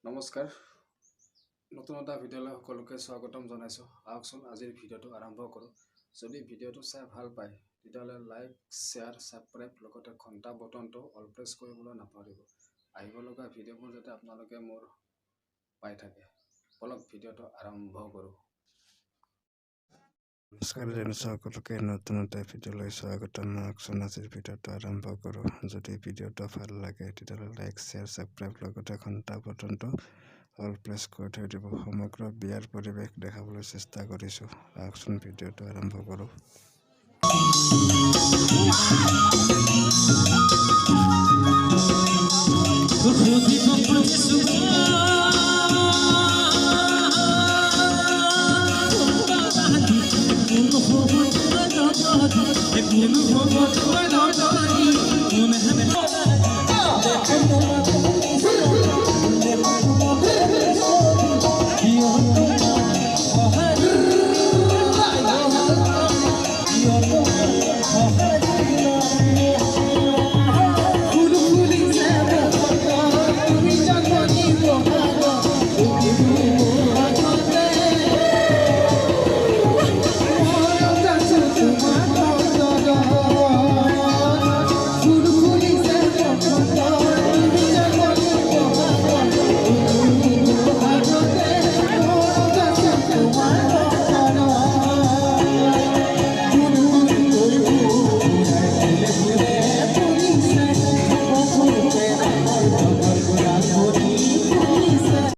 নমস্কাৰ নতুন এটা ভিডিঅ'লৈ সকলোকে স্বাগতম জনাইছোঁ আহকচোন আজিৰ ভিডিঅ'টো আৰম্ভ কৰোঁ যদি ভিডিঅ'টো চাই ভাল পায় তেতিয়াহ'লে লাইক শ্বেয়াৰ ছাবস্ক্ৰাইব লগতে ঘণ্টা বটনটো অল প্ৰেছ কৰিবলৈ নাপাহৰিব আহিব লগা ভিডিঅ'বোৰ যাতে আপোনালোকে মোৰ পাই থাকে বলক ভিডিঅ'টো আৰম্ভ কৰোঁ নমস্কাৰ সকলোকে নতুন এটা ভিডিঅ'লৈ স্বাগতম আহকচোন আজিৰ ভিডিঅ'টো আৰম্ভ কৰোঁ যদি ভিডিঅ'টো ভাল লাগে তেতিয়াহ'লে লাইক শ্বেয়াৰ ছাবস্ক্ৰাইব লগতে ঘণ্টা বটনটো অল প্ৰেছ কৰি থৈ দিব সমগ্ৰ বিয়াৰ পৰিৱেশ দেখাবলৈ চেষ্টা কৰিছোঁ আহকচোন ভিডিঅ'টো আৰম্ভ কৰোঁ